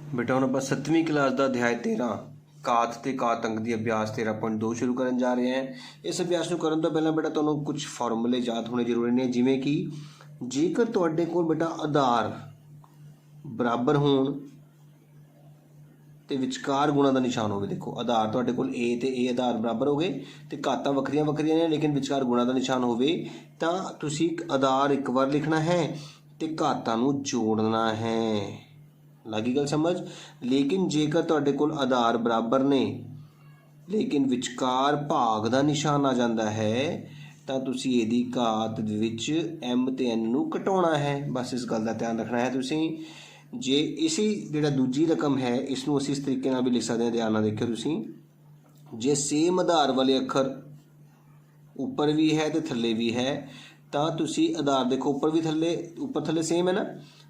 बेटा हम आप 7वीं क्लास का अध्याय 13 कात ते कात अंक की अभ्यास 13.2 शुरू करन जा रहे हैं। इस अभ्यास को करन तो पहला बेटा तुहानूं कुछ फॉर्मूले याद होने जरूरी ने, जिमें कि जेकर तुहाडे कोल बेटा आधार बराबर होण ते विचकार गुणा का निशान होवे। देखो आधार तुहाडे कोल ए ते ए आधार बराबर हो गए ते कातां वक्रियां वक्रियां ने, लेकिन विचकार गुणा का निशान होवे तां तुसीं आधार एक बार लिखना है ते कातां नूं जोड़ना है। लगी गल समझ। लेकिन जेकर तुहाडे कोल आधार बराबर ने लेकिन विचकार भाग का निशान आ जाता है तो तुसीं इहदी घात विच एम ते एन नूं घटाउणा है। बस इस गल का ध्यान रखना है तुसीं। जे इसी जिहड़ा दूजी रकम है इसनूं असीं इस तरीके नाल भी लिख सकते हैं। ध्यान नाल देखियो तुसीं, जे सेम आधार वाले अखर उपर भी है तो थल्ले भी है तो तुसीं आधार देखो उपर थल्ले सेम है ना,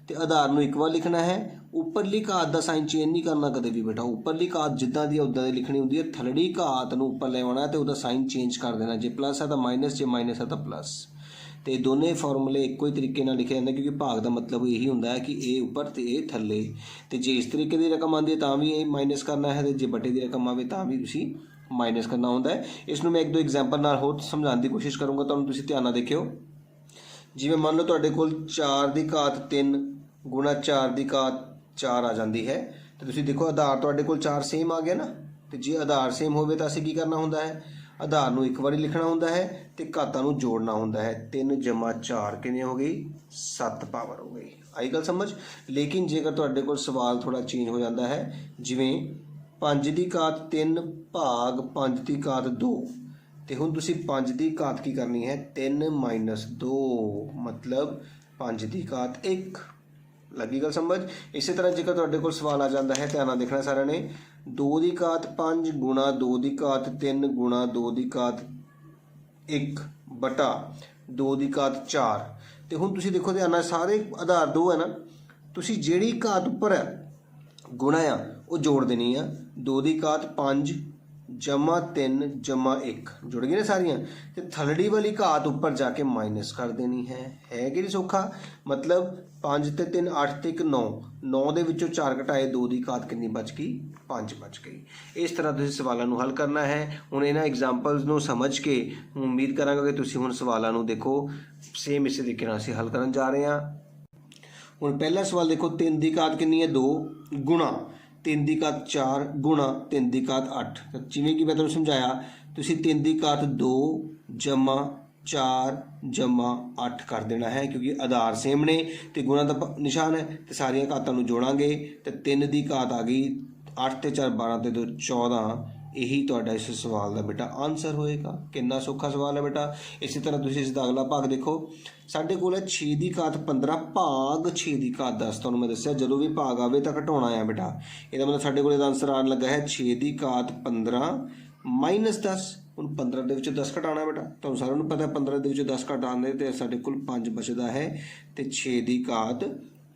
तो आधार नूं एक बार लिखना है। उपरली घात का साइन चेंज नहीं करना कदे भी बेटा। उपरली घात जिद्दां दी उद्दां दी लिखनी हुंदी है, थल्लड़ी घात नूं उपर ले आउणा तो उहदा साइन चेंज कर देना। जे प्लस है तो माइनस, जे माइनस है तो प्लस। तो दोनों फॉर्मूले एको ही तरीके नाल लिखे जाते, क्योंकि भाग का मतलब यही हुंदा है कि ए उपर तो ए थल्ले। तो जे इस तरीके की रकम आती है तो भी ये माइनस करना है, तो जे बटे की रकम आए तो भी तुसीं माइनस करना होंदा है। इसनूं मैं एक दो एग्जाम्पल नाल होर समझाने की कोशिश करूँगा, तुहानूं तुसीं ध्यान नाल देखियो। जिवें मान लो तुहाडे कोल 4 की घात 3 गुणा 4 की घात 4 आ जाती है, तो तुसीं देखो आधार तुहाडे कोल 4 सेम आ गया ना। तो जे आधार सेम होवे तो असीं की करना हुंदा है, आधार नूं एक बारी लिखना हुंदा है तो घातां नूं जोड़ना हुंदा है। 3 जमा 4 कितनी हो गई? 7 पावर हो गई। आई गल समझ। लेकिन जेकर तुहाडे कोल सवाल थोड़ा चेंज हो जाता है, जिवें 5 की घात 3 भाग 5 की घात 2, तो हुण तुसीं 5 की घात की करनी है 3 माइनस 2 मतलब 5 की घात 1। लगी गल समझ। इसी तरह जेकर तुहाडे कोल सवाल आ जाता है, ध्यान नाल देखना सारिਆਂ ने, 2 की घात 5 गुणा 2 की घात 3 गुणा 2 की घात 1 बटा 2 की घात 4। तो हुण तुसीं देखो ध्यान नाल, सारे आधार 2 है ना, तुसीं जिहड़ी घात उपर है गुणा आ वो जोड़ देनी है। 2 की घात 5 जमा 3 जमा 1 जुड़ गई ना सारियां, तो थलड़ी वाली घात उपर जाके माइनस कर देनी है कि नहीं सौखा। मतलब 5 ते 3 8 ते 1 9, 9 दे विचों 4 घटाए 2 की घात कितनी बच गई? 5 बच गई। इस तरह तुसीं सवालों नूं हल करना है। हुण इन्हां एग्जाम्पल्स नूं समझ के उम्मीद करांगा कि तुसीं हुण सवालों नूं देखो सेम इस तरीके नाल असीं हल करन जा रहे हैं। हुण पहला सवाल देखो, 3 की घात कितनी है? 2 गुणा 3 की घात 4 गुणा 3 की घात 8। जिवें कि मैं तुहानूं समझाया, तुसीं 3 की घात 2 जमा 4 जमा 8 कर देना है, क्योंकि आधार सेम ने तो गुणा का निशान है, तो सारिया घातां नूं जोड़ांगे तो 3 की घात आ गई 8 ते 4 12 ते 2 14। यही तुहाडा इस सवाल का बेटा आंसर होएगा। कितना सौखा सवाल है बेटा। इसी तरह तुसीं इसका अगला भाग देखो, साडे कोल है 6 की घात 15 भाग 6 की घात 10। तुहानूं मैं दस्सिया जदों भी भाग आवे तो घटाउणा है बेटा। इहदा मतलब साडे कोल आंसर आने लगा है 6 की घात 15 माइनस 10। हुण 15 दे विचों 10 घटाना बेटा, तुहानूं सारिਆਂ ਨੂੰ पता है 15 दे विचों 10 घटाने तो साडे कोल 5 बचदा है, तो 6 की घात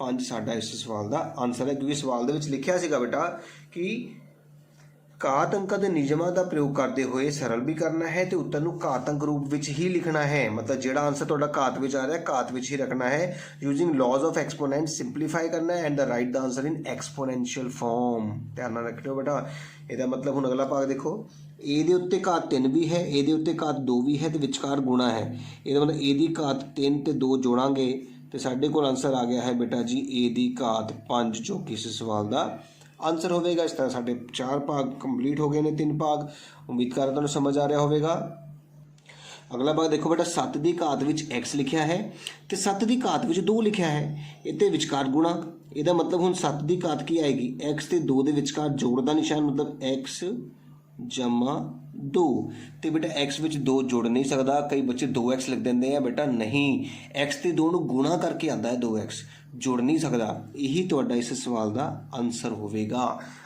5 साडा इस सवाल का आंसर है। क्योंकि सवाल दे विच लिखिया सीगा बेटा कि घात अंकां के नियमां का प्रयोग करते हुए सरल भी करना है तो उत्तर नूं घात अंक रूप विच ही लिखना है। मतलब जिहड़ा आंसर तुहाडा घात विच आ रहा है घात विच ही रखना है। Using laws of exponent simplify करना है and the write the answer in exponential form. ध्यान नाल रखियो बेटा। इहदा मतलब हुण अगला भाग देखो, ए दे उत्ते घात 3 भी है, ए दे उत्ते घात 2 भी है, तो विचकार गुणा है। इहदा मतलब ए दी घात 3 ते 2 जोड़ांगे तो साडे कोल आंसर आ गया है बेटा जी ए दी घात 5, जो कि इस सवाल का आंसर होगा। इस तरह साढ़े 4 भाग कंप्लीट हो गए ने, 3 भाग। उम्मीद कर तुहानूं समझ आ रहा होगा। अगला भाग देखो बेटा, 7 की घात विच एक्स लिखा है तो 7 की घात विच 2 लिखा है, इत्ते विचकार गुणा। इहदा मतलब हुण 7 की घात की आएगी? एक्स ते 2 दे विचकार जोड़ का निशान, मतलब एक्स जमा 2। तो बेटा एक्स विच 2 जोड़ नहीं सकता। कई बच्चे 2x लिख देंगे हैं बेटा, नहीं, एक्स ते 2 नूं गुणा करके आता है 2x, जोड़ नहीं सकता। यही तुहाडा इस सवाल का आंसर होगा।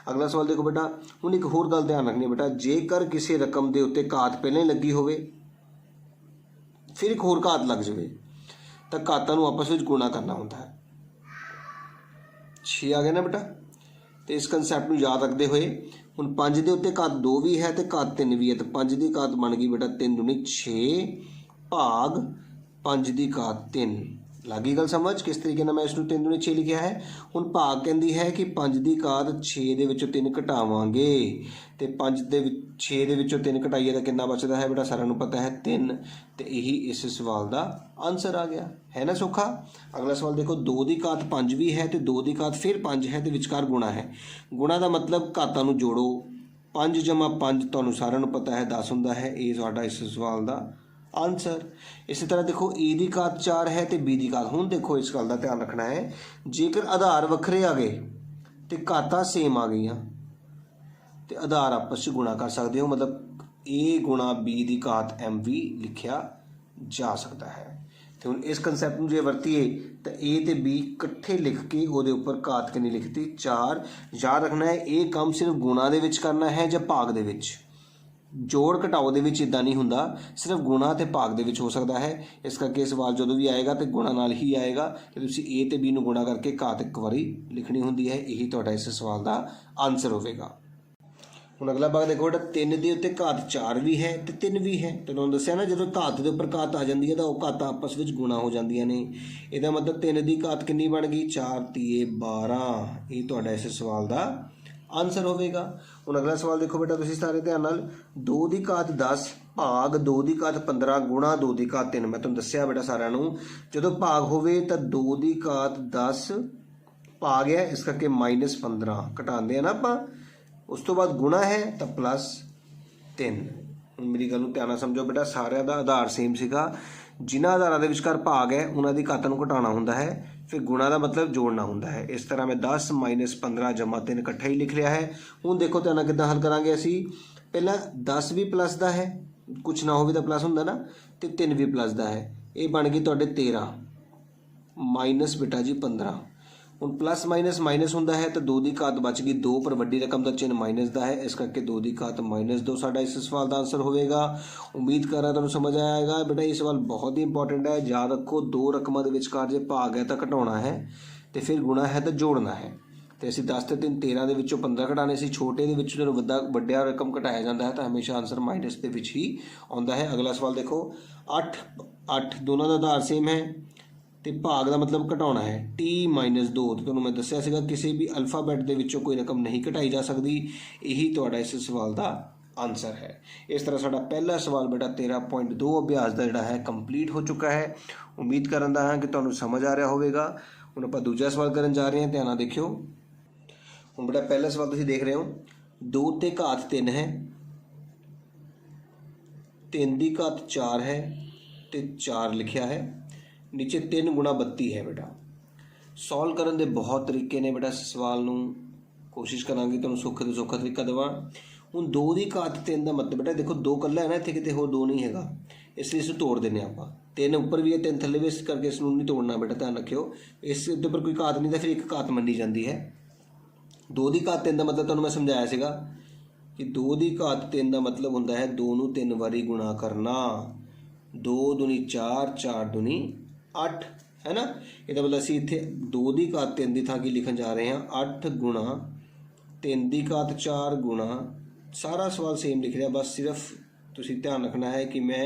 अगला सवाल देखो बेटा, हुण एक होर गल ध्यान रखनी बेटा, जेकर किसी रकम के उत्ते घात पहले लगी होवे फिर एक होर घात लग जाए तो घातां नूं आपस में गुणा करना होता है। 6 आ गया ना बेटा। तो इस कंसैप्ट में याद रखते हुए हुण 5 के उत्ते घात 2 भी है तो घात 3 भी है, तो 5 की घात बन गई बेटा 3 दूनी 6 भाग 5 की घात 3। ਲੱਗ ਗਈ ਗੱਲ ਸਮਝ ਕਿਸ ਤਰੀਕੇ ਨਾਲ ਮੈਂ ਇਸ ਨੂੰ 3 ਦੂਣੀ 6 ਲਿਖਿਆ ਹੈ। ਹੁਣ ਭਾਗ ਕਹਿੰਦੀ ਹੈ ਕਿ 5 ਦੀ ਘਾਤ 6 ਦੇ ਵਿੱਚੋਂ 3 ਘਟਾਵਾਂਗੇ ਅਤੇ 5 ਦੇ 6 ਦੇ ਵਿੱਚੋਂ 3 ਘਟਾਈਏ ਤਾਂ ਕਿੰਨਾ ਬਚਦਾ ਹੈ ਬੇਟਾ, ਸਾਰਿਆਂ ਨੂੰ ਪਤਾ ਹੈ 3, ਅਤੇ ਇਹੀ ਇਸ ਸਵਾਲ ਦਾ ਆਨਸਰ ਆ ਗਿਆ ਹੈ ਨਾ ਸੌਖਾ। ਅਗਲਾ ਸਵਾਲ ਦੇਖੋ, 2 ਦੀ ਘਾਤ 5 ਵੀ ਹੈ ਅਤੇ 2 ਦੀ ਘਾਤ ਫਿਰ 5 ਹੈ ਅਤੇ ਵਿਚਕਾਰ ਗੁਣਾ ਹੈ। ਗੁਣਾ ਦਾ ਮਤਲਬ ਘਾਤਾਂ ਨੂੰ ਜੋੜੋ। 5 ਜਮ੍ਹਾਂ 5 ਤੁਹਾਨੂੰ ਸਾਰਿਆਂ ਨੂੰ ਪਤਾ ਹੈ 10 ਹੁੰਦਾ ਹੈ। ਇਹ ਤੁਹਾਡਾ ਇਸ ਸਵਾਲ ਦਾ ਆਨਸਰ। ਇਸੇ ਤਰ੍ਹਾਂ ਦੇਖੋ, ਏ ਦੀ ਘਾਤ 4 ਹੈ ਅਤੇ ਬੀ ਦੀ ਘਾਤ। ਹੁਣ ਦੇਖੋ ਇਸ ਗੱਲ ਦਾ ਧਿਆਨ ਰੱਖਣਾ ਹੈ, ਜੇਕਰ ਆਧਾਰ ਵੱਖਰੇ ਆ ਗਏ ਅਤੇ ਘਾਤਾਂ ਸੇਮ ਆ ਗਈਆਂ ਅਤੇ ਆਧਾਰ ਆਪਸ 'ਚ ਗੁਣਾ ਕਰ ਸਕਦੇ ਹੋ, ਮਤਲਬ ਏ ਗੁਣਾ ਬੀ ਦੀ ਘਾਤ m ਵੀ ਲਿਖਿਆ ਜਾ ਸਕਦਾ ਹੈ। ਅਤੇ ਹੁਣ ਇਸ ਕੰਸੈਪਟ ਨੂੰ ਜੇ ਵਰਤੀਏ ਤਾਂ ਏ ਅਤੇ ਬੀ ਇਕੱਠੇ ਲਿਖ ਕੇ ਉਹਦੇ ਉੱਪਰ ਘਾਤ ਕਿੰਨੀ ਲਿਖਤੀ 4। ਯਾਦ ਰੱਖਣਾ ਹੈ ਇਹ ਕੰਮ ਸਿਰਫ ਗੁਣਾ ਦੇ ਵਿੱਚ ਕਰਨਾ ਹੈ ਜਾਂ ਭਾਗ ਦੇ ਵਿੱਚ। ਜੋੜ ਘਟਾਓ ਦੇ ਵਿੱਚ ਇੱਦਾਂ ਨਹੀਂ ਹੁੰਦਾ, ਸਿਰਫ ਗੁਣਾ ਅਤੇ ਭਾਗ ਦੇ ਵਿੱਚ ਹੋ ਸਕਦਾ ਹੈ। ਇਸ ਕਰਕੇ ਸਵਾਲ ਜਦੋਂ ਵੀ ਆਏਗਾ ਤਾਂ ਗੁਣਾ ਨਾਲ ਹੀ ਆਏਗਾ ਅਤੇ ਤੁਸੀਂ ਏ ਅਤੇ ਬੀ ਨੂੰ ਗੁਣਾ ਕਰਕੇ ਘਾਤ ਇੱਕ ਵਾਰੀ ਲਿਖਣੀ ਹੁੰਦੀ ਹੈ। ਇਹੀ ਤੁਹਾਡਾ ਇਸ ਸਵਾਲ ਦਾ ਆਨਸਰ ਹੋਵੇਗਾ। ਹੁਣ ਅਗਲਾ ਭਾਗ ਦੇਖੋ ਬੇਟਾ, 3 ਦੇ ਉੱਤੇ ਘਾਤ 4 ਵੀ ਹੈ ਅਤੇ 3 ਵੀ ਹੈ। ਤੁਹਾਨੂੰ ਦੱਸਿਆ ਨਾ, ਜਦੋਂ ਘਾਤ ਦੇ ਉੱਪਰ ਘਾਤ ਆ ਜਾਂਦੀ ਹੈ ਤਾਂ ਉਹ ਘਾਤਾਂ ਆਪਸ ਵਿੱਚ ਗੁਣਾ ਹੋ ਜਾਂਦੀਆਂ ਨੇ। ਇਹਦਾ ਮਤਲਬ 3 ਦੀ ਘਾਤ ਕਿੰਨੀ ਬਣ ਗਈ 4 ਤੀਏ 12। ਇਹ ਤੁਹਾਡਾ ਇਸ ਸਵਾਲ ਦਾ ਆਨਸਰ ਹੋਵੇਗਾ। ਹੁਣ ਅਗਲਾ ਸਵਾਲ ਦੇਖੋ ਬੇਟਾ, ਤੁਸੀਂ ਸਾਰੇ ਧਿਆਨ ਨਾਲ, 2 ਦੀ ਘਾਤ 10 ਭਾਗ 2 ਦੀ ਘਾਤ 15 ਗੁਣਾ 2 ਦੀ ਘਾਤ 3। ਮੈਂ ਤੁਹਾਨੂੰ ਦੱਸਿਆ ਬੇਟਾ ਸਾਰਿਆਂ ਨੂੰ, ਜਦੋਂ ਭਾਗ ਹੋਵੇ ਤਾਂ 2 ਦੀ ਘਾਤ 10 ਭਾਗ ਹੈ, ਇਸ ਕਰਕੇ -15 ਘਟਾਉਂਦੇ ਆ ਨਾ ਆਪਾਂ। ਉਸ ਤੋਂ ਬਾਅਦ ਗੁਣਾ ਹੈ ਤਾਂ +3। ਹੁਣ ਮੇਰੀ ਗੱਲ ਨੂੰ ਧਿਆਨ ਨਾਲ ਸਮਝੋ ਬੇਟਾ, ਸਾਰਿਆਂ ਦਾ ਆਧਾਰ ਸੇਮ ਸੀਗਾ। ਜਿਨ੍ਹਾਂ ਆਧਾਰਾਂ ਦੇ ਵਿਚਕਾਰ ਭਾਗ ਹੈ ਉਹਨਾਂ ਦੀ ਘਾਤਾਂ ਨੂੰ ਘਟਾਉਣਾ ਹੁੰਦਾ ਹੈ, ਫਿਰ ਗੁਣਾ ਦਾ ਮਤਲਬ ਜੋੜਨਾ ਹੁੰਦਾ ਹੈ। ਇਸ ਤਰ੍ਹਾਂ ਮੈਂ 10 -15 ਜਮ੍ਹਾਂ 3 ਇਕੱਠਾ ਹੀ ਲਿਖ ਲਿਆ ਹੈ। ਹੁਣ ਦੇਖੋ ਧਿਆਨ ਨਾਲ ਕਿੱਦਾਂ ਹੱਲ ਕਰਾਂਗੇ ਅਸੀਂ। ਪਹਿਲਾਂ 10 ਵੀ ਪਲੱਸ ਦਾ ਹੈ, ਕੁਛ ਨਾ ਹੋਵੇ ਤਾਂ ਪਲੱਸ ਹੁੰਦਾ ਨਾ, ਅਤੇ 3 ਵੀ ਪਲੱਸ ਦਾ ਹੈ। ਇਹ ਬਣ ਗਈ ਤੁਹਾਡੇ 13 ਮਾਈਨਸ ਬੇਟਾ ਜੀ 15। ਹੁਣ ਪਲੱਸ ਮਾਈਨਸ ਮਾਈਨਸ ਹੁੰਦਾ ਹੈ ਤਾਂ 2 ਦੀ ਘਾਤ ਬਚ ਗਈ 2, ਪਰ ਵੱਡੀ ਰਕਮ ਦਾ ਚਿੰਨ੍ਹ ਮਾਈਨਸ ਦਾ ਹੈ, ਇਸ ਕਰਕੇ 2 ਦੀ ਘਾਤ -2 ਸਾਡਾ ਇਸ ਸਵਾਲ ਦਾ ਆਨਸਰ ਹੋਵੇਗਾ। ਉਮੀਦ ਕਰ ਰਿਹਾ ਤੁਹਾਨੂੰ ਸਮਝ ਆਇਆ ਹੈਗਾ ਬੇਟਾ। ਇਹ ਸਵਾਲ ਬਹੁਤ ਹੀ ਇੰਪੋਰਟੈਂਟ ਹੈ। ਯਾਦ ਰੱਖੋ, 2 ਰਕਮਾਂ ਦੇ ਵਿਚਕਾਰ ਜੇ ਭਾਗ ਹੈ ਤਾਂ ਘਟਾਉਣਾ ਹੈ ਅਤੇ ਫਿਰ ਗੁਣਾ ਹੈ ਤਾਂ ਜੋੜਨਾ ਹੈ। ਅਤੇ ਅਸੀਂ 10 ਅਤੇ 3 13 ਦੇ ਵਿੱਚੋਂ 15 ਘਟਾਉਣੇ ਸੀ। ਛੋਟੇ ਦੇ ਵਿੱਚ ਜਦੋਂ ਵੱਡਾ ਰਕਮ ਘਟਾਇਆ ਜਾਂਦਾ ਹੈ ਤਾਂ ਹਮੇਸ਼ਾ ਆਨਸਰ ਮਾਈਨਸ ਦੇ ਵਿੱਚ ਹੀ ਆਉਂਦਾ ਹੈ। ਅਗਲਾ ਸਵਾਲ ਦੇਖੋ, 8 ਦੋਨਾਂ ਦਾ ਆਧਾਰ ਸੇਮ ਹੈ ਅਤੇ ਭਾਗ ਦਾ ਮਤਲਬ ਘਟਾਉਣਾ ਹੈ t -2। ਅਤੇ ਤੁਹਾਨੂੰ ਮੈਂ ਦੱਸਿਆ ਸੀਗਾ ਕਿਸੇ ਵੀ ਅਲਫਾਬੈਟ ਦੇ ਵਿੱਚੋਂ ਕੋਈ ਰਕਮ ਨਹੀਂ ਘਟਾਈ ਜਾ ਸਕਦੀ। ਇਹੀ ਤੁਹਾਡਾ ਇਸ ਸਵਾਲ ਦਾ ਆਨਸਰ ਹੈ। ਇਸ ਤਰ੍ਹਾਂ ਸਾਡਾ ਪਹਿਲਾ ਸਵਾਲ ਬੇਟਾ 13.2 ਅਭਿਆਸ ਦਾ ਜਿਹੜਾ ਹੈ ਕੰਪਲੀਟ ਹੋ ਚੁੱਕਾ ਹੈ। ਉਮੀਦ ਕਰਦਾ ਹਾਂ ਕਿ ਤੁਹਾਨੂੰ ਸਮਝ ਆ ਰਿਹਾ ਹੋਵੇਗਾ। ਹੁਣ ਆਪਾਂ ਦੂਜਾ ਸਵਾਲ ਕਰਨ ਜਾ ਰਹੇ ਹਾਂ, ਧਿਆਨ ਨਾਲ ਦੇਖਿਓ। ਹੁਣ ਬੇਟਾ ਪਹਿਲਾ ਸਵਾਲ ਤੁਸੀਂ ਦੇਖ ਰਹੇ ਹੋ, 2 ਤੇ ਘਾਤ 3 ਹੈ, 3 ਦੀ ਘਾਤ 4 ਹੈ ਅਤੇ 4 ਲਿਖਿਆ ਹੈ। ਨੀਚੇ 3 ਗੁਣਾ 32 ਹੈ ਬੇਟਾ। ਸੋਲਵ ਕਰਨ ਦੇ ਬਹੁਤ ਤਰੀਕੇ ਨੇ ਬੇਟਾ। ਇਸ ਸਵਾਲ ਨੂੰ ਕੋਸ਼ਿਸ਼ ਕਰਾਂਗੇ ਤੁਹਾਨੂੰ ਸੌਖੇ ਤੋਂ ਸੌਖਾ ਤਰੀਕਾ ਦੇਵਾਂ। ਹੁਣ 2 ਦੀ ਘਾਤ 3 ਦਾ ਮਤਲਬ ਬੇਟਾ ਦੇਖੋ 2 ਇਕੱਲਾ ਹੈ ਨਾ, ਇੱਥੇ ਕਿਤੇ ਹੋਰ 2 ਨਹੀਂ ਹੈਗਾ, ਇਸ ਲਈ ਇਸ ਨੂੰ ਤੋੜ ਦਿੰਦੇ ਆਪਾਂ। 3 ਉੱਪਰ ਵੀ ਹੈ 3 ਥੱਲੇ ਵੀ, ਇਸ ਕਰਕੇ ਇਸ ਨੂੰ ਨਹੀਂ ਤੋੜਨਾ ਬੇਟਾ, ਧਿਆਨ ਰੱਖਿਓ। ਇਸ ਦੇ ਉੱਪਰ ਕੋਈ ਘਾਤ ਨਹੀਂ ਤਾਂ ਫਿਰ ਇੱਕ ਘਾਤ ਮੰਨੀ ਜਾਂਦੀ ਹੈ। 2 ਦੀ ਘਾਤ 3 ਦਾ ਮਤਲਬ ਤੁਹਾਨੂੰ ਮੈਂ ਸਮਝਾਇਆ ਸੀਗਾ ਕਿ 2 ਦੀ ਘਾਤ 3 ਦਾ ਮਤਲਬ ਹੁੰਦਾ ਹੈ 2 ਨੂੰ 3 ਵਾਰੀ ਗੁਣਾ ਕਰਨਾ। 2 ਦੂਣੀ 4, 4 ਦੂਣੀ 8 ਹੈ ਨਾ। ਇਹਦਾ ਮਤਲਬ ਅਸੀਂ ਇੱਥੇ 2 ਦੀ ਘਾਤ 3 ਦੀ ਥਾਂ ਕੀ ਲਿਖਣ ਜਾ ਰਹੇ ਹਾਂ, 8 ਗੁਣਾ 3 ਦੀ ਘਾਤ 4 ਗੁਣਾ, ਸਾਰਾ ਸਵਾਲ ਸੇਮ ਲਿਖ ਰਿਹਾ, ਬਸ ਸਿਰਫ ਤੁਸੀਂ ਧਿਆਨ ਰੱਖਣਾ ਹੈ ਕਿ ਮੈਂ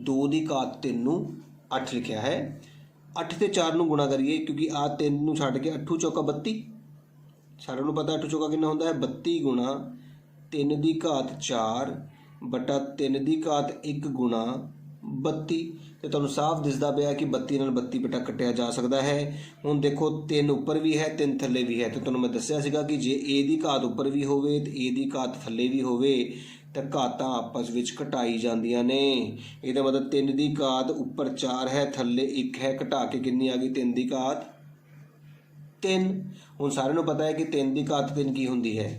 2 ਦੀ ਘਾਤ 3 ਨੂੰ 8 ਲਿਖਿਆ ਹੈ। 8 ਤੇ 4 ਨੂੰ ਗੁਣਾ ਕਰੀਏ, ਕਿਉਂਕਿ ਆਹ 3 ਨੂੰ ਛੱਡ ਕੇ 8 ਚੌਕਾ 32, ਸਾਰਿਆਂ ਨੂੰ ਪਤਾ 8 ਚੌਕਾ ਕਿੰਨਾ ਹੁੰਦਾ ਹੈ, 32 ਗੁਣਾ 3 ਦੀ ਘਾਤ 4 ਬਟਾ 3 ਦੀ ਘਾਤ 1 ਗੁਣਾ 32। ਅਤੇ ਤੁਹਾਨੂੰ ਸਾਫ਼ ਦਿਸਦਾ ਪਿਆ ਕਿ 32 ਨਾਲ 32 ਬੇਟਾ ਕੱਟਿਆ ਜਾ ਸਕਦਾ ਹੈ। ਹੁਣ ਦੇਖੋ 3 ਉੱਪਰ ਵੀ ਹੈ 3 ਥੱਲੇ ਵੀ ਹੈ, ਅਤੇ ਤੁਹਾਨੂੰ ਮੈਂ ਦੱਸਿਆ ਸੀਗਾ ਕਿ ਜੇ ਏ ਦੀ ਘਾਤ ਉੱਪਰ ਵੀ ਹੋਵੇ ਅਤੇ ਏ ਦੀ ਘਾਤ ਥੱਲੇ ਵੀ ਹੋਵੇ ਤਾਂ ਘਾਤਾਂ ਆਪਸ ਵਿੱਚ ਘਟਾਈ ਜਾਂਦੀਆਂ ਨੇ। ਇਹਦਾ ਮਤਲਬ 3 ਦੀ ਘਾਤ ਉੱਪਰ 4 ਹੈ ਥੱਲੇ 1 ਹੈ, ਘਟਾ ਕੇ ਕਿੰਨੀ ਆ ਗਈ 3 ਦੀ ਘਾਤ 3। ਹੁਣ ਸਾਰਿਆਂ ਨੂੰ ਪਤਾ ਹੈ ਕਿ 3 ਦੀ ਘਾਤ 3 ਕੀ ਹੁੰਦੀ ਹੈ।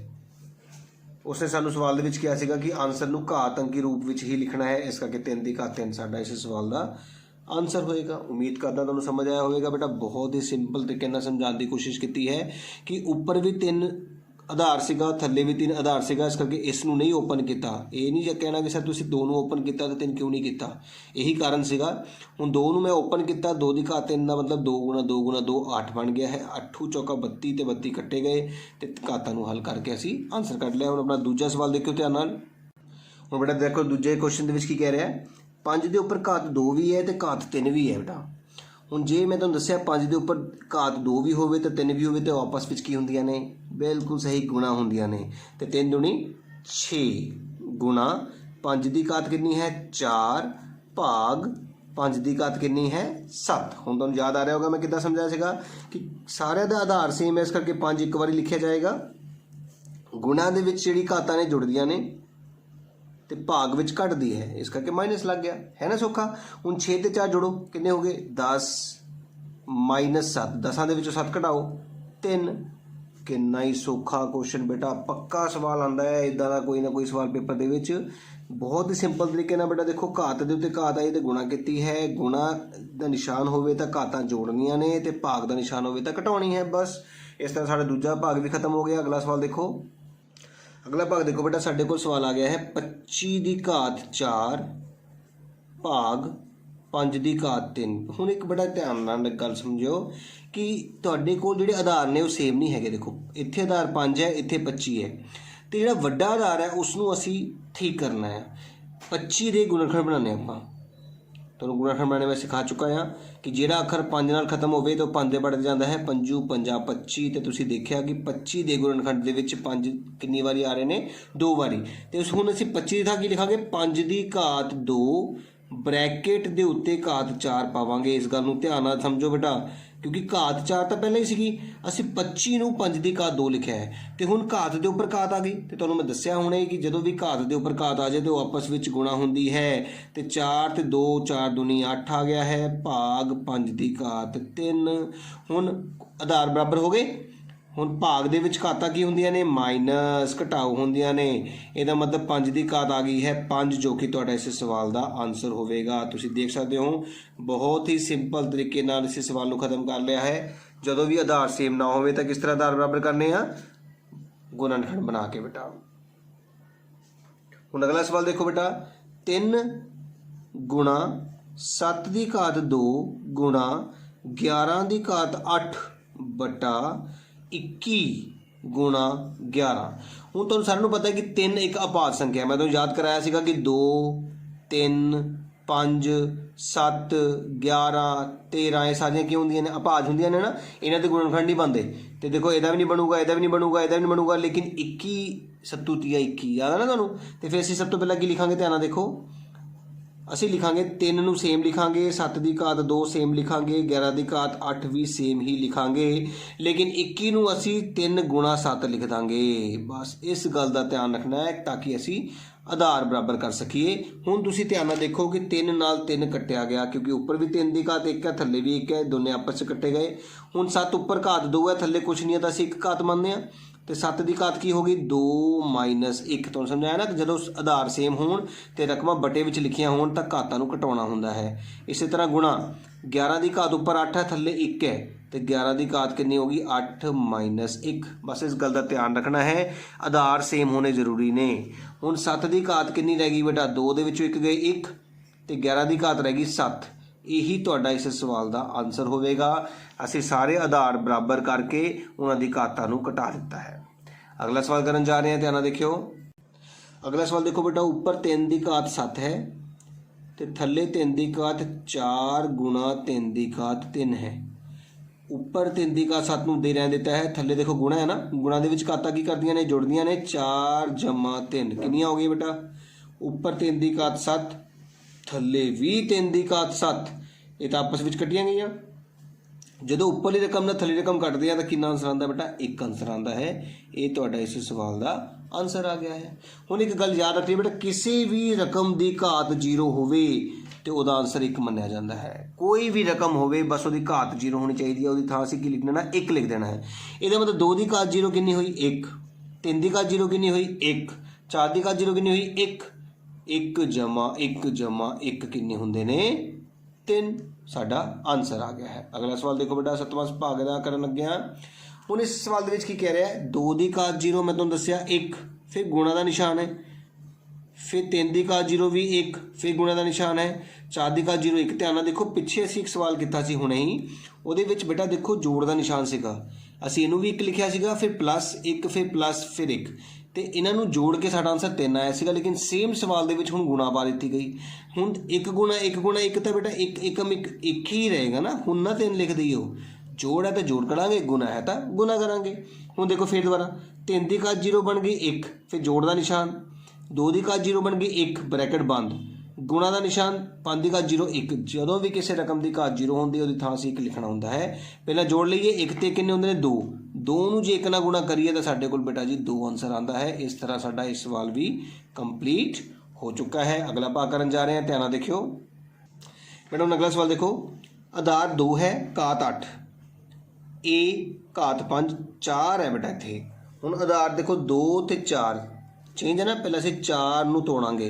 ਉਸਨੇ ਸਾਨੂੰ ਸਵਾਲ ਦੇ ਵਿੱਚ ਕਿਹਾ ਸੀਗਾ ਕਿ ਆਨਸਰ ਨੂੰ ਘਾਤ ਅੰਕੀ ਰੂਪ ਵਿੱਚ ਹੀ ਲਿਖਣਾ ਹੈ, ਇਸ ਕਰਕੇ 3 ਦੀ ਘਾਤ 3 ਸਾਡਾ ਇਸ ਸਵਾਲ ਦਾ ਆਨਸਰ ਹੋਏਗਾ। ਉਮੀਦ ਕਰਦਾ ਤੁਹਾਨੂੰ ਸਮਝ ਆਇਆ ਹੋਵੇਗਾ ਬੇਟਾ। ਬਹੁਤ ਹੀ ਸਿੰਪਲ ਤਰੀਕੇ ਨਾਲ ਸਮਝਾਉਣ ਦੀ ਕੋਸ਼ਿਸ਼ ਕੀਤੀ ਹੈ ਕਿ ਉੱਪਰ ਵੀ 3 ਆਧਾਰ ਸੀਗਾ, ਥੱਲੇ ਵੀ 3 ਆਧਾਰ ਸੀਗਾ, ਇਸ ਕਰਕੇ ਇਸ ਨੂੰ ਨਹੀਂ ਓਪਨ ਕੀਤਾ। ਇਹ ਨਹੀਂ ਕਹਿਣਾ ਕਿ ਸਰ ਤੁਸੀਂ 2 ਨੂੰ ਓਪਨ ਕੀਤਾ ਤਾਂ 3 ਕਿਉਂ ਨਹੀਂ ਕੀਤਾ, ਇਹੀ ਕਾਰਨ ਸੀਗਾ। ਹੁਣ 2 ਨੂੰ ਮੈਂ ਓਪਨ ਕੀਤਾ, 2 ਦੀ ਘਾਤ 3 ਦਾ ਮਤਲਬ 2 ਗੁਣਾ 2 ਗੁਣਾ 2 8 ਬਣ ਗਿਆ ਹੈ। 8 ਚੌਕਾ 32 ਅਤੇ 32 ਕੱਟੇ ਗਏ ਅਤੇ ਘਾਤਾਂ ਨੂੰ ਹੱਲ ਕਰਕੇ ਅਸੀਂ ਆਨਸਰ ਕੱਢ ਲਿਆ। ਹੁਣ ਆਪਣਾ ਦੂਜਾ ਸਵਾਲ ਦੇਖਿਓ ਧਿਆਨ ਨਾਲ। ਹੁਣ ਬੇਟਾ ਦੇਖੋ ਦੂਜੇ ਕੁਐਸਚਨ ਦੇ ਵਿੱਚ ਕੀ ਕਹਿ ਰਿਹਾ, 5 ਦੇ ਉੱਪਰ ਘਾਤ 2 ਵੀ ਹੈ ਅਤੇ ਘਾਤ 3 ਵੀ ਹੈ ਬੇਟਾ। ਹੁਣ ਜੇ ਮੈਂ ਤੁਹਾਨੂੰ ਦੱਸਿਆ 5 ਦੇ ਉੱਪਰ ਘਾਤ 2 ਵੀ ਹੋਵੇ ਤਾਂ 3 ਵੀ ਹੋਵੇ ਤਾਂ ਆਪਸ ਵਿੱਚ ਕੀ ਹੁੰਦੀਆਂ ਨੇ? ਬਿਲਕੁਲ ਸਹੀ, ਗੁਣਾ ਹੁੰਦੀਆਂ ਨੇ। ਤੇ 3 ਦੂਣੀ 6 ਗੁਣਾ 5 ਦੀ ਘਾਤ ਕਿੰਨੀ ਹੈ? 4 ਭਾਗ 5 ਦੀ ਘਾਤ ਕਿੰਨੀ ਹੈ? 7। ਹੁਣ ਤੁਹਾਨੂੰ ਯਾਦ ਆ ਰਿਹਾ ਹੋਗਾ ਮੈਂ ਕਿੱਦਾਂ ਸਮਝਾਇਆ ਸੀਗਾ ਕਿ ਸਾਰਿਆਂ ਦਾ ਆਧਾਰ ਸੇਮ ਹੈ, ਇਸ ਕਰਕੇ 5 ਇੱਕ ਵਾਰੀ ਲਿਖਿਆ ਜਾਏਗਾ। ਗੁਣਾ ਦੇ ਵਿੱਚ ਜਿਹੜੀ ਘਾਤਾਂ ਨੇ ਜੁੜਦੀਆਂ ਨੇ ਤੇ ਭਾਗ ਵਿੱਚ ਘਟਦੀ ਹੈ, ਇਸ ਕਰਕੇ ਮਾਈਨਸ ਲੱਗ ਗਿਆ, ਹੈ ਨਾ ਸੌਖਾ। ਹੁਣ 6 ਤੇ 4 ਜੋੜੋ, ਕਿੰਨੇ ਹੋ ਗਏ? 10 ਮਾਈਨਸ 7, 10 ਦੇ ਵਿੱਚੋਂ 7 ਘਟਾਓ 3। ਕਿੰਨਾ ਹੀ ਸੌਖਾ ਕੁਐਸਚਨ ਬੇਟਾ, ਪੱਕਾ ਸਵਾਲ ਆਉਂਦਾ ਹੈ ਇੱਦਾਂ ਦਾ ਕੋਈ ਨਾ ਕੋਈ ਸਵਾਲ ਪੇਪਰ ਦੇ ਵਿੱਚ। ਬਹੁਤ ਹੀ ਸਿੰਪਲ ਤਰੀਕੇ ਨਾਲ ਬੇਟਾ ਦੇਖੋ, ਘਾਤ ਦੇ ਉੱਤੇ ਘਾਤ ਆਈ ਤੇ ਗੁਣਾ ਕੀਤੀ ਹੈ, ਗੁਣਾ ਦਾ ਨਿਸ਼ਾਨ ਹੋਵੇ ਤਾਂ ਘਾਤਾਂ ਜੋੜਨੀਆਂ ਨੇ ਤੇ ਭਾਗ ਦਾ ਨਿਸ਼ਾਨ ਹੋਵੇ ਤਾਂ ਘਟਾਉਣੀ ਹੈ, ਬਸ। ਇਸ ਤਰ੍ਹਾਂ ਸਾਡਾ ਦੂਜਾ ਭਾਗ ਵੀ ਖਤਮ ਹੋ ਗਿਆ। ਅਗਲਾ ਸਵਾਲ ਦੇਖੋ, ਅਗਲਾ ਭਾਗ ਦੇਖੋ ਬੇਟਾ, ਸਾਡੇ ਕੋਲ ਸਵਾਲ ਆ ਗਿਆ ਹੈ 25 ਦੀ ਘਾਤ 4 ਭਾਗ 5 ਦੀ ਘਾਤ 3। ਹੁਣ ਇੱਕ ਬੜਾ ਧਿਆਨ ਨਾਲ ਗੱਲ ਸਮਝਿਓ ਕਿ ਤੁਹਾਡੇ ਕੋਲ ਜਿਹੜੇ ਆਧਾਰ ਨੇ ਉਹ ਸੇਮ ਨਹੀਂ ਹੈਗੇ। ਦੇਖੋ ਇੱਥੇ ਆਧਾਰ 5 ਹੈ, ਇੱਥੇ 25 ਹੈ, ਤੇ ਜਿਹੜਾ ਵੱਡਾ ਆਧਾਰ ਹੈ ਉਸ ਨੂੰ ਅਸੀਂ ਠੀਕ ਕਰਨਾ ਹੈ। 25 ਦੇ ਗੁਣਨਖੰਡ ਬਣਾਉਣੇ ਆਪਾਂ, ਤੁਹਾਨੂੰ ਗੁਣਨਖੰਡ ਬਣਾਉਣੇ ਮੈਂ ਸਿਖਾ ਚੁੱਕਾ ਹਾਂ ਕਿ ਜਿਹੜਾ ਅੱਖਰ 5 ਨਾਲ ਖਤਮ ਹੋਵੇ ਤਾਂ 5 ਦੇ ਪੜ੍ਹਦੇ ਜਾਂਦਾ ਹੈ। 5 5 25, ਤੇ ਤੁਸੀਂ ਦੇਖਿਆ ਕਿ 25 ਦੇ ਗੁਣਨਖੰਡ ਦੇ ਵਿੱਚ 5 ਕਿੰਨੀ ਵਾਰੀ ਆ ਰਹੇ ਨੇ? 2 ਵਾਰੀ। ਤੇ ਹੁਣ ਅਸੀਂ 25 ਦੀ ਥਾਂ ਕੀ ਲਿਖਾਂਗੇ? 5 ਦੀ ਘਾਤ 2 ਬ੍ਰੈਕਟ ਦੇ ਉੱਤੇ ਘਾਤ 4 ਪਾਵਾਂਗੇ। ਇਸ ਗੱਲ ਨੂੰ ਧਿਆਨ ਨਾਲ ਸਮਝੋ ਬੇਟਾ, ਕਿਉਂਕਿ ਘਾਤ 4 ਤਾਂ ਪਹਿਲਾਂ ਹੀ ਸੀਗੀ, ਅਸੀਂ 25 ਨੂੰ 5 ਦੀ ਘਾਤ 2 ਲਿਖਿਆ ਹੈ ਤੇ ਹੁਣ ਘਾਤ ਦੇ ਉੱਪਰ ਘਾਤ ਆ ਗਈ। ਤੇ ਤੁਹਾਨੂੰ ਮੈਂ ਦੱਸਿਆ ਹੁਣੇ ਕਿ ਜਦੋਂ ਵੀ ਘਾਤ ਦੇ ਉੱਪਰ ਘਾਤ ਆ ਜਾਏ ਤਾਂ ਉਹ ਆਪਸ ਵਿੱਚ ਗੁਣਾ ਹੁੰਦੀ ਹੈ। ਤੇ 4 ਤੇ 2 4 ਦੂਣੀ 8 ਆ ਗਿਆ ਹੈ ਭਾਗ 5 ਦੀ ਘਾਤ 3। ਹੁਣ ਆਧਾਰ ਬਰਾਬਰ ਹੋ ਗਏ। ਹੁਣ ਭਾਗ ਦੇ ਵਿੱਚ ਘਾਤਾਂ ਕੀ ਹੁੰਦੀਆਂ ਨੇ? ਮਾਈਨਸ, ਘਟਾਓ ਹੁੰਦੀਆਂ ਨੇ। ਇਹਦਾ ਮਤਲਬ 5 ਦੀ ਘਾਤ ਆ ਗਈ ਹੈ 5, ਜੋ ਕਿ ਤੁਹਾਡਾ ਇਸ ਸਵਾਲ ਦਾ ਆਨਸਰ ਹੋਵੇਗਾ। ਤੁਸੀਂ ਦੇਖ ਸਕਦੇ ਹੋ ਬਹੁਤ ਹੀ ਸਿੰਪਲ ਤਰੀਕੇ ਨਾਲ ਇਸ ਸਵਾਲ ਨੂੰ ਖਤਮ ਕਰ ਲਿਆ ਹੈ। ਜਦੋਂ ਵੀ ਆਧਾਰ ਸੇਮ ਨਾ ਹੋਵੇ ਤਾਂ ਕਿਸ ਤਰ੍ਹਾਂ ਆਧਾਰ ਬਰਾਬਰ ਕਰਨੇ ਆ? ਗੁਣਨਖੰਡ ਬਣਾ ਕੇ ਬੇਟਾ। ਹੁਣ ਅਗਲਾ ਸਵਾਲ ਦੇਖੋ ਬੇਟਾ, 3 ਗੁਣਾ 7 ਦੀ ਘਾਤ 2 ਗੁਣਾ 11 ਦੀ ਘਾਤ 8 ਬਟਾ 21 ਗੁਣਾ 11। ਹੁਣ ਤੁਹਾਨੂੰ ਸਾਰਿਆਂ ਨੂੰ ਪਤਾ ਹੈ ਕਿ 3 ਇੱਕ ਅਪਾਦ ਸੰਖਿਆ। ਮੈਂ ਤੁਹਾਨੂੰ ਯਾਦ ਕਰਾਇਆ ਸੀਗਾ ਕਿ 2 3 5 7 11 13 ਇਹ ਸਾਰੀਆਂ ਕੀ ਹੁੰਦੀਆਂ ਨੇ? ਅਪਾਦ ਹੁੰਦੀਆਂ ਨੇ ਨਾ, ਇਹਨਾਂ ਦੇ ਗੁਣਨਖੰਡ ਨਹੀਂ ਬਣਦੇ। ਤੇ ਦੇਖੋ ਇਹਦਾ ਵੀ ਨਹੀਂ ਬਣੂਗਾ, ਇਹਦਾ ਵੀ ਨਹੀਂ ਬਣੂਗਾ, ਇਹਦਾ ਵੀ ਨਹੀਂ ਬਣੂਗਾ, ਲੇਕਿਨ 21 7 ਤੀਆ 21 ਯਾਦ ਆ ਨਾ ਤੁਹਾਨੂੰ। ਤੇ ਫਿਰ ਅਸੀਂ ਸਭ ਤੋਂ ਪਹਿਲਾਂ ਕੀ ਲਿਖਾਂਗੇ? ਧਿਆਨ ਨਾਲ ਦੇਖੋ, ਅਸੀਂ ਲਿਖਾਂਗੇ 3 ਨੂੰ ਸੇਮ ਲਿਖਾਂਗੇ, 7 ਦੀ ਘਾਤ 2 ਸੇਮ ਲਿਖਾਂਗੇ, 11 ਦੀ ਘਾਤ 8 ਵੀ ਸੇਮ ਹੀ ਲਿਖਾਂਗੇ, ਲੇਕਿਨ 21 ਨੂੰ ਅਸੀਂ 3 ਗੁਣਾ 7 ਲਿਖ ਦਾਂਗੇ। ਬਸ ਇਸ ਗੱਲ ਦਾ ਧਿਆਨ ਰੱਖਣਾ ਹੈ ਤਾਂ ਕਿ ਅਸੀਂ ਆਧਾਰ ਬਰਾਬਰ ਕਰ ਸਕੀਏ। ਹੁਣ ਤੁਸੀਂ ਧਿਆਨ ਨਾਲ ਦੇਖੋ ਕਿ 3 ਨਾਲ 3 ਕੱਟਿਆ ਗਿਆ, ਕਿਉਂਕਿ ਉੱਪਰ ਵੀ 3 ਦੀ ਘਾਤ 1 ਹੈ, ਥੱਲੇ ਵੀ 1 ਹੈ, ਦੋਨੇ ਆਪਸ 'ਚ ਕੱਟੇ ਗਏ। ਹੁਣ 7 ਉੱਪਰ ਘਾਤ 2 ਹੈ, ਥੱਲੇ ਕੁਛ ਨਹੀਂ ਹੈ, ਤਾਂ ਅਸੀਂ 1 ਘਾਤ ਮੰਨਦੇ ਹਾਂ। ਤੇ 7 ਦੀ ਘਾਤ ਕੀ ਹੋ ਗਈ? 2 ਮਾਈਨਸ 1। ਤੁਹਾਨੂੰ ਸਮਝਾਇਆ ਨਾ ਕਿ ਜਦੋਂ ਆਧਾਰ ਸੇਮ ਹੋਣ ਤੇ ਰਕਮਾਂ ਬਟੇ ਵਿੱਚ ਲਿਖੀਆਂ ਹੋਣ ਤਾਂ ਘਾਤਾਂ ਨੂੰ ਘਟਾਉਣਾ ਹੁੰਦਾ ਹੈ। ਇਸੇ ਤਰ੍ਹਾਂ ਗੁਣਾ 11 ਦੀ ਘਾਤ ਉੱਪਰ 8 ਹੈ, ਥੱਲੇ 1 ਹੈ, ਤੇ 11 ਦੀ ਘਾਤ ਕਿੰਨੀ ਹੋ ਗਈ? 8 ਮਾਈਨਸ 1। ਬਸ ਇਸ ਗੱਲ ਦਾ ਧਿਆਨ ਰੱਖਣਾ ਹੈ, ਆਧਾਰ ਸੇਮ ਹੋਣੇ ਜ਼ਰੂਰੀ ਨੇ। ਹੁਣ 7 ਦੀ ਘਾਤ ਕਿੰਨੀ ਰਹਿ ਗਈ ਬੇਟਾ? 2 ਦੇ ਵਿੱਚੋਂ 1 ਗਏ 1, ਤੇ 11 ਦੀ ਘਾਤ ਰਹਿ ਗਈ 7। ਇਹੀ ਤੁਹਾਡਾ ਇਸ ਸਵਾਲ ਦਾ ਆਨਸਰ ਹੋਵੇਗਾ। ਅਸੀਂ ਸਾਰੇ ਆਧਾਰ ਬਰਾਬਰ ਕਰਕੇ ਉਹਨਾਂ ਦੀ ਘਾਤਾਂ ਨੂੰ ਘਟਾ ਦਿੱਤਾ ਹੈ। ਅਗਲਾ ਸਵਾਲ ਕਰਨ ਜਾ ਰਹੇ ਹਾਂ, ਧਿਆਨ ਨਾਲ ਦੇਖਿਓ। ਅਗਲਾ ਸਵਾਲ ਦੇਖੋ ਬੇਟਾ, ਉੱਪਰ 3 ਦੀ ਘਾਤ 7 ਹੈ ਤੇ ਥੱਲੇ 3 ਦੀ ਘਾਤ 4 ਗੁਣਾ 3 ਦੀ ਘਾਤ 3 ਹੈ। ਉੱਪਰ 3 ਦੀ ਘਾਤ 7 ਨੂੰ ਦੇ ਰਹਿਣ ਦਿੱਤਾ ਹੈ, ਥੱਲੇ ਦੇਖੋ ਗੁਣਾ ਹੈ ਨਾ, ਗੁਣਾ ਦੇ ਵਿੱਚ ਘਾਤਾਂ ਕੀ ਕਰਦੀਆਂ ਨੇ? ਜੁੜਦੀਆਂ ਨੇ। 4 ਜਮਾ 3 ਕਿੰਨੀਆਂ ਹੋ ਗਈਆਂ ਬੇਟਾ? ਉੱਪਰ 3 ਦੀ ਘਾਤ 7, ਥੱਲੇ ਵੀ 3 ਦੀ ਘਾਤ 7, ਇਹ ਤਾਂ ਆਪਸ ਵਿੱਚ ਕੱਟੀਆਂ ਗਈਆਂ। ਜਦੋਂ ਉੱਪਰਲੀ ਰਕਮ ਨਾਲ ਥੱਲੇ ਰਕਮ ਕੱਟਦੇ ਆ ਤਾਂ ਕਿੰਨਾ ਆਨਸਰ ਆਉਂਦਾ ਬੇਟਾ? 1 ਆਨਸਰ ਆਉਂਦਾ ਹੈ। ਇਹ ਤੁਹਾਡਾ ਇਸ ਸਵਾਲ ਦਾ ਆਨਸਰ ਆ ਗਿਆ ਹੈ। ਹੁਣ ਇੱਕ ਗੱਲ ਯਾਦ ਰੱਖਣੀ ਬੇਟਾ, ਕਿਸੇ ਵੀ ਰਕਮ ਦੀ ਘਾਤ 0 ਹੋਵੇ ਤੇ ਉਹਦਾ ਆਨਸਰ 1 ਮੰਨਿਆ ਜਾਂਦਾ ਹੈ। ਕੋਈ ਵੀ ਰਕਮ ਹੋਵੇ ਬਸ ਉਹਦੀ ਘਾਤ 0 ਹੋਣੀ ਚਾਹੀਦੀ ਹੈ, ਉਹਦੀ ਥਾਂ ਅਸੀਂ ਕੀ ਲਿਖ ਦੇਣਾ? 1 ਲਿਖ ਦੇਣਾ ਹੈ। ਇਹਦਾ ਮਤਲਬ 2 ਦੀ ਘਾਤ 0 ਕਿੰਨੀ ਹੋਈ? 1। 3 ਦੀ ਘਾਤ 0 ਕਿੰਨੀ ਹੋਈ? 1। 4 ਦੀ ਘਾਤ 0 ਕਿੰਨੀ ਹੋਈ? 1। 1 ਜਮਾ 1 ਜਮਾ 1 ਕਿੰਨੇ ਹੁੰਦੇ ਨੇ? 3। ਸਾਡਾ ਆਨਸਰ ਆ ਗਿਆ ਹੈ। ਅਗਲਾ ਸਵਾਲ ਦੇਖੋ ਬੇਟਾ, 7ਵਾਂ ਭਾਗ ਦਾ ਕਰਨ ਲੱਗਿਆ। ਹੁਣ ਇਸ ਸਵਾਲ ਦੇ ਵਿੱਚ ਕੀ ਕਹਿ ਰਿਹਾ ਹੈ? 2 ਦੀ ਘਾਤ 0 ਮੈਂ ਤੁਹਾਨੂੰ ਦੱਸਿਆ 1, ਫਿਰ ਗੁਣਾ ਦਾ ਨਿਸ਼ਾਨ ਹੈ, ਫਿਰ 3 ਦੀ ਘਾਤ 0 ਵੀ 1, ਫਿਰ ਗੁਣਾ ਦਾ ਨਿਸ਼ਾਨ ਹੈ, 4 ਦੀ ਘਾਤ 0 1। ਧਿਆਨ ਨਾਲ ਦੇਖੋ, ਪਿੱਛੇ ਅਸੀਂ ਇੱਕ ਸਵਾਲ ਕੀਤਾ ਸੀ ਹੁਣੇ ਹੀ, ਉਹਦੇ ਵਿੱਚ ਬੇਟਾ ਦੇਖੋ ਜੋੜ ਦਾ ਨਿਸ਼ਾਨ ਸੀਗਾ, ਅਸੀਂ ਇਹਨੂੰ ਵੀ 1 ਲਿਖਿਆ ਸੀਗਾ, ਫਿਰ +1, ਫਿਰ +, ਫਿਰ 1। ਤੇ ਇਹਨਾਂ ਨੂੰ ਜੋੜ ਕੇ ਸਾਡਾ ਆਨਸਰ 3 ਆਇਆ ਸੀਗਾ। ਲੇਕਿਨ ਸੇਮ ਸਵਾਲ ਦੇ ਵਿੱਚ ਹੁਣ ਗੁਣਾ ਪਾ ਦਿੱਤੀ ਗਈ। ਹੁਣ 1 ਗੁਣਾ 1 ਤਾਂ ਬੇਟਾ ਇੱਕ ਹੀ ਰਹੇਗਾ ਨਾ, ਹੁਣ ਨਾ 3 ਲਿਖ ਦਈਓ। ਜੋੜ ਹੈ ਤਾਂ ਜੋੜ ਕਰਾਂਗੇ, ਗੁਣਾ ਹੈ ਤਾਂ ਗੁਣਾ ਕਰਾਂਗੇ। ਹੁਣ ਦੇਖੋ ਫਿਰ ਦੁਬਾਰਾ 3 ਦੀ ਘਾਤ 0 ਬਣ ਗਈ 1, ਫਿਰ ਜੋੜ ਦਾ ਨਿਸ਼ਾਨ, 2 ਦੀ ਘਾਤ 0 ਬਣ ਗਈ 1 ਬ੍ਰੈਕਟ ਬੰਦ, ਗੁਣਾ ਦਾ ਨਿਸ਼ਾਨ, 5 ਦੀ ਘਾਤ 0 1। ਜਦੋਂ ਵੀ ਕਿਸੇ ਰਕਮ ਦੀ ਘਾਤ 0 ਹੁੰਦੀ ਉਹਦੀ ਥਾਂ ਅਸੀਂ 1 ਲਿਖਣਾ ਹੁੰਦਾ ਹੈ। ਪਹਿਲਾਂ ਜੋੜ ਲਈਏ, 1 ਤੇ ਕਿੰਨੇ ਹੁੰਦੇ ਨੇ 2, 2 ਨੂੰ ਜੇ 1 ਨਾਲ ਗੁਣਾ ਕਰੀਏ ਤਾਂ ਸਾਡੇ ਕੋਲ ਬੇਟਾ ਜੀ 2 ਆਨਸਰ ਆਉਂਦਾ ਹੈ। ਇਸ ਤਰ੍ਹਾਂ ਸਾਡਾ ਇਹ ਸਵਾਲ ਵੀ ਕੰਪਲੀਟ ਹੋ ਚੁੱਕਾ ਹੈ। ਅਗਲਾ ਭਾਗ ਕਰਨ ਜਾ ਰਹੇ ਹਾਂ, ਧਿਆਨ ਨਾਲ ਦੇਖਿਓ ਬੇਟਾ। ਹੁਣ ਅਗਲਾ ਸਵਾਲ ਦੇਖੋ, ਆਧਾਰ 2 ਹੈ, ਘਾਤ 8, a ਘਾਤ 5 4 ਹੈ ਬੇਟਾ ਇੱਥੇ। ਹੁਣ ਆਧਾਰ ਦੇਖੋ 2 ਤੇ 4 ਚੇਂਜ ਹੈ ਨਾ, ਪਹਿਲਾਂ ਅਸੀਂ 4 ਨੂੰ ਤੋੜਾਂਗੇ।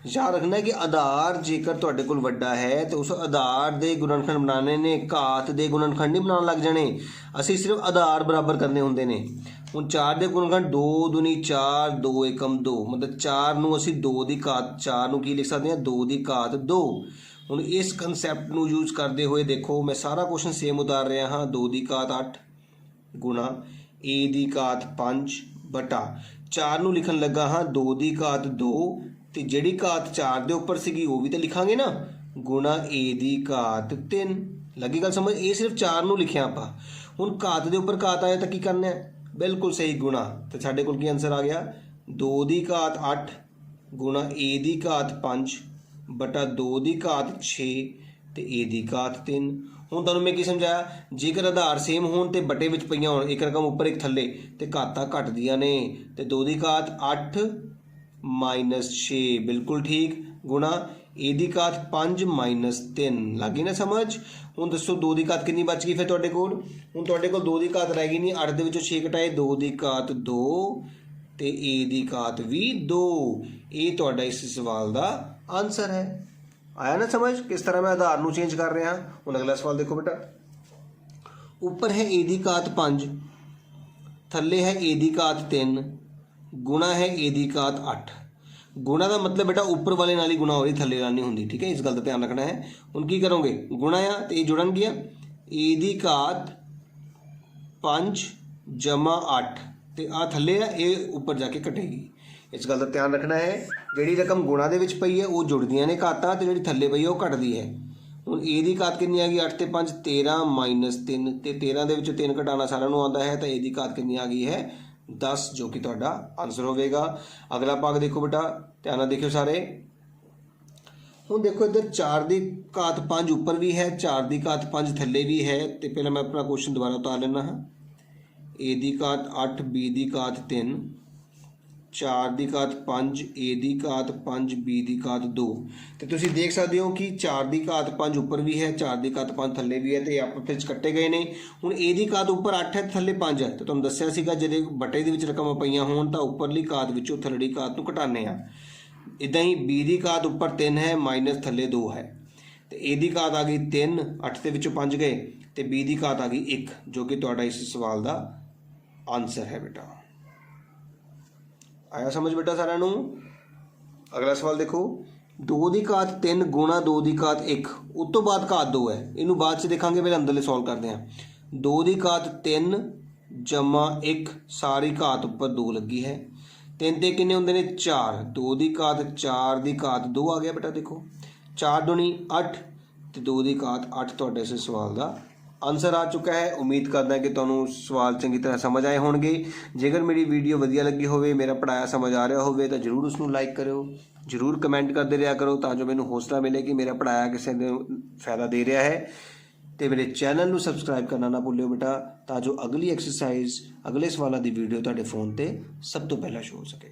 ਯਾਦ ਰੱਖਣਾ ਕਿ ਆਧਾਰ ਜੇਕਰ ਤੁਹਾਡੇ ਕੋਲ ਵੱਡਾ ਹੈ ਤਾਂ ਉਸ ਆਧਾਰ ਦੇ ਗੁਣਨਖੰਡ ਬਣਾਉਣੇ ਨੇ, ਘਾਤ ਦੇ ਗੁਣਨਖੰਡ ਨਹੀਂ ਬਣਾਉਣ ਲੱਗ ਜਾਣੇ। ਅਸੀਂ ਸਿਰਫ ਆਧਾਰ ਬਰਾਬਰ ਕਰਨੇ ਹੁੰਦੇ ਨੇ। ਹੁਣ 4 ਦੇ ਗੁਣਨਖੰਡ 2 ਦੂਣੀ 4, 2 ਏਕਮ 2, ਮਤਲਬ 4 ਨੂੰ ਅਸੀਂ 2 ਦੀ ਘਾਤ 4 ਨੂੰ ਕੀ ਲਿਖ ਸਕਦੇ ਹਾਂ 2 ਦੀ ਘਾਤ 2। ਹੁਣ ਇਸ ਕੰਸੈਪਟ ਨੂੰ ਯੂਜ਼ ਕਰਦੇ ਹੋਏ ਦੇਖੋ, ਮੈਂ ਸਾਰਾ ਕੁਐਸਚਨ ਸੇਮ ਉਤਾਰ ਰਿਹਾ ਹਾਂ। 2 ਦੀ ਘਾਤ 8 ਗੁਣਾ a ਦੀ ਘਾਤ 5 ਬਟਾ 4 ਨੂੰ ਲਿਖਣ ਲੱਗਾ ਹਾਂ 2 ਦੀ ਘਾਤ 2, ਤੇ ਜਿਹੜੀ ਘਾਤ 4 ਦੇ ਉੱਪਰ ਸੀਗੀ ਉਹ ਵੀ ਤਾਂ ਲਿਖਾਂਗੇ ਨਾ, ਗੁਣਾ a ਦੀ ਘਾਤ 3। ਲੱਗੀ ਗੱਲ ਸਮਝ? ਇਹ ਸਿਰਫ 4 ਨੂੰ ਲਿਖਿਆ ਆਪਾਂ। ਹੁਣ ਘਾਤ ਦੇ ਉੱਪਰ ਘਾਤ ਆਇਆ ਤਾਂ ਕੀ ਕਰਨਾ ਹੈ? ਬਿਲਕੁਲ ਸਹੀ, ਗੁਣਾ। ਤੇ ਸਾਡੇ ਕੋਲ ਕੀ ਆਨਸਰ ਆ ਗਿਆ 2 ਦੀ ਘਾਤ 8 ਗੁਣਾ a ਦੀ ਘਾਤ 5 ਬਟਾ 2 ਦੀ ਘਾਤ 6 ਤੇ a ਦੀ ਘਾਤ 3। ਹੁਣ ਤੁਹਾਨੂੰ ਮੈਂ ਕੀ ਸਮਝਾਇਆ, ਜੇਕਰ ਆਧਾਰ ਸੇਮ ਹੋਣ ਤੇ ਬਟੇ ਵਿੱਚ ਪਈਆਂ ਹੋਣ, ਇੱਕ ਰਕਮ ਉੱਪਰ ਇੱਕ ਥੱਲੇ, ਤੇ ਘਾਤਾਂ ਘਟਦੀਆਂ ਨੇ। ਤੇ 2 ਦੀ ਘਾਤ 8 ਮਾਈਨਸ 6 ਬਿਲਕੁਲ ਠੀਕ, ਗੁਣਾ a ਦੀ ਘਾਤ 5 ਮਾਈਨਸ 3। ਲੱਗ ਗਈ ਨਾ ਸਮਝ? ਹੁਣ ਦੱਸੋ 2 ਦੀ ਘਾਤ ਕਿੰਨੀ ਬਚ ਗਈ ਫਿਰ ਤੁਹਾਡੇ ਕੋਲ? ਹੁਣ ਤੁਹਾਡੇ ਕੋਲ 2 ਦੀ ਘਾਤ ਰਹਿ ਗਈ ਨਹੀਂ, 8 ਦੇ ਵਿੱਚੋਂ 6 ਘਟਾਏ, 2 ਦੀ ਘਾਤ 2 ਤੇ a ਦੀ ਘਾਤ ਵੀ 2। ਇਹ ਤੁਹਾਡਾ ਇਸ ਸਵਾਲ ਦਾ ਆਨਸਰ ਹੈ। ਆਇਆ ਨਾ ਸਮਝ ਕਿਸ ਤਰ੍ਹਾਂ ਮੈਂ ਆਧਾਰ ਨੂੰ ਚੇਂਜ ਕਰ ਰਿਹਾ। ਹੁਣ ਅਗਲਾ ਸਵਾਲ ਦੇਖੋ ਬੇਟਾ, ਉੱਪਰ ਹੈ a ਦੀ ਘਾਤ 5, ਥੱਲੇ ਹੈ a ਦੀ ਘਾਤ 3, ਗੁਣਾ ਹੈ a ਦੀ ਘਾਤ 8। ਗੁਣਾ ਦਾ ਮਤਲਬ ਬੇਟਾ ਉੱਪਰ ਵਾਲੇ ਨਾਲ ਹੀ ਗੁਣਾ ਹੋ ਰਹੀ, ਥੱਲੇ ਨਾਲ ਨਹੀਂ ਹੁੰਦੀ, ਠੀਕ ਹੈ? ਇਸ ਗੱਲ ਦਾ ਧਿਆਨ ਰੱਖਣਾ ਹੈ। ਹੁਣ ਕੀ ਕਰੋਗੇ, ਗੁਣਾ ਆ ਤੇ ਇਹ ਜੁੜਨਗੀਆਂ, a ਦੀ ਘਾਤ 5 ਜਮਾ 8 ਤੇ ਆ ਥੱਲੇ ਆ, ਇਹ ਉੱਪਰ ਜਾ ਕੇ ਘਟੇਗੀ। ਇਸ ਗੱਲ ਦਾ ਧਿਆਨ ਰੱਖਣਾ ਹੈ। ਜਿਹੜੀ ਰਕਮ ਗੁਣਾ ਦੇ ਵਿੱਚ ਪਈ ਹੈ ਉਹ ਜੁੜਦੀਆਂ ਨੇ ਘਾਤਾਂ, ਤੇ ਜਿਹੜੀ ਥੱਲੇ ਪਈ ਹੈ ਉਹ ਘਟਦੀ ਹੈ। ਹੁਣ a ਦੀ ਘਾਤ ਕਿੰਨੀ ਆ ਗਈ 8 ਤੇ 5 13 ਮਾਈਨਸ 3, ਤੇ 13 ਦੇ ਵਿੱਚੋਂ 3 ਘਟਾਉਣਾ ਸਾਰਿਆਂ ਨੂੰ ਆਉਂਦਾ ਹੈ, ਤਾਂ a ਦੀ ਘਾਤ ਕਿੰਨੀ ਆ ਗਈ ਹੈ 10, ਜੋ ਕਿ ਤੁਹਾਡਾ ਆਨਸਰ ਹੋਵੇਗਾ। ਅਗਲਾ ਭਾਗ ਦੇਖੋ ਬੇਟਾ, ਧਿਆਨ ਨਾਲ ਦੇਖਿਓ ਸਾਰੇ। ਹੁਣ ਦੇਖੋ ਇੱਧਰ 4 ਦੀ ਘਾਤ 5 ਉੱਪਰ ਵੀ ਹੈ, 4 ਦੀ ਘਾਤ 5 ਥੱਲੇ ਵੀ ਹੈ। ਤੇ ਪਹਿਲਾਂ ਮੈਂ ਆਪਣਾ ਕੁਐਸਚਨ ਦੁਬਾਰਾ ਉਤਾਰ ਲੈਣਾ ਹਾਂ। a the ਘਾਤ 8 b the ਘਾਤ 3, 4 the ਘਾਤ 5 a the ਘਾਤ 5 b ਦੀ ਘਾਤ 2। ਤੇ ਤੁਸੀਂ ਦੇਖ ਸਕਦੇ ਹੋ ਕਿ 4 ਦੀ ਘਾਤ 5 ਉੱਪਰ ਵੀ ਹੈ, 4 ਦੀ ਘਾਤ 5 ਥੱਲੇ ਵੀ ਹੈ, ਤੇ ਆਪਸ ਵਿੱਚ ਕੱਟੇ ਗਏ ਨੇ। ਹੁਣ a ਦੀ ਘਾਤ ਉੱਪਰ 8 ਹੈ, ਥੱਲੇ 5 ਹੈ। ਤੇ ਤੁਹਾਨੂੰ ਦੱਸਿਆ ਸੀਗਾ ਜਦੋਂ ਬਟੇ ਦੇ ਵਿੱਚ ਰਕਮਾਂ ਪਈਆਂ ਹੋਣ ਤਾਂ ਉੱਪਰਲੀ ਘਾਤ ਵਿੱਚੋਂ ਥੱਲੜੀ ਘਾਤ ਨੂੰ ਘਟਾਉਂਦੇ ਆ। ਇੱਦਾਂ ਹੀ b ਦੀ ਘਾਤ ਉੱਪਰ 3 ਹੈ, ਮਾਈਨਸ ਥੱਲੇ 2 ਹੈ, ਤੇ a ਦੀ ਘਾਤ ਆ ਗਈ 3, 8 ਦੇ ਵਿੱਚੋਂ 5 ਗਏ, ਤੇ b ਦੀ ਘਾਤ ਆ ਗਈ 1, ਜੋ ਕਿ ਤੁਹਾਡਾ ਇਸ ਸਵਾਲ ਦਾ ਆਨਸਰ ਹੈ ਬੇਟਾ। ਆਇਆ ਸਮਝ ਬੇਟਾ ਸਾਰਿਆਂ ਨੂੰ? ਅਗਲਾ ਸਵਾਲ ਦੇਖੋ, 2 ਦੀ ਘਾਤ 3 ਗੁਣਾ 2 ਦੀ ਘਾਤ 1, ਉਸ ਤੋਂ ਬਾਅਦ ਘਾਤ 2 ਹੈ। ਇਹਨੂੰ ਬਾਅਦ 'ਚ ਦੇਖਾਂਗੇ, ਪਹਿਲਾਂ ਅੰਦਰਲੇ ਸੋਲਵ ਕਰਦੇ ਹਾਂ। 2 ਦੀ ਘਾਤ 3 ਜਮਾ 1, ਸਾਰੀ ਘਾਤ ਉੱਪਰ 2 ਲੱਗੀ ਹੈ। 3 ਤੇ ਕਿੰਨੇ ਹੁੰਦੇ ਨੇ 4, 2 ਦੀ ਘਾਤ 4 ਦੀ ਘਾਤ 2 ਆ ਗਿਆ ਬੇਟਾ। ਦੇਖੋ 4 ਦੂਣੀ 8 ਤੇ 2 ਦੀ ਘਾਤ 8 ਤੁਹਾਡੇ ਇਸ ਸਵਾਲ ਦਾ ਆਨਸਰ ਆ ਚੁੱਕਾ ਹੈ। ਉਮੀਦ ਕਰਦਾ ਕਿ ਤੁਹਾਨੂੰ ਸਵਾਲ ਚੰਗੀ ਤਰ੍ਹਾਂ ਸਮਝ ਆਏ ਹੋਣਗੇ। ਜੇਕਰ ਮੇਰੀ ਵੀਡੀਓ ਵਧੀਆ ਲੱਗੀ ਹੋਵੇ, ਮੇਰਾ ਪੜ੍ਹਾਇਆ ਸਮਝ ਆ ਰਿਹਾ ਹੋਵੇ, ਤਾਂ ਜ਼ਰੂਰ ਉਸ ਨੂੰ ਲਾਈਕ ਕਰਿਓ, ਜ਼ਰੂਰ ਕਮੈਂਟ ਕਰਦੇ ਰਿਹਾ ਕਰੋ, ਤਾਂ ਜੋ ਮੈਨੂੰ ਹੌਸਲਾ ਮਿਲੇ ਕਿ ਮੇਰਾ ਪੜ੍ਹਾਇਆ ਕਿਸੇ ਨੂੰ ਫਾਇਦਾ ਦੇ ਰਿਹਾ ਹੈ। ਤੇ ਮੇਰੇ ਚੈਨਲ ਨੂੰ ਸਬਸਕ੍ਰਾਈਬ ਕਰਨਾ ਨਾ ਭੁੱਲਿਓ ਬੇਟਾ, ਤਾਂ ਜੋ ਅਗਲੀ ਐਕਸਰਸਾਈਜ਼, ਅਗਲੇ ਸਵਾਲਾਂ ਦੀ ਵੀਡੀਓ ਤੁਹਾਡੇ ਫੋਨ ਤੇ ਸਭ ਤੋਂ ਪਹਿਲਾਂ ਸ਼ੋ ਹੋ ਸਕੇ।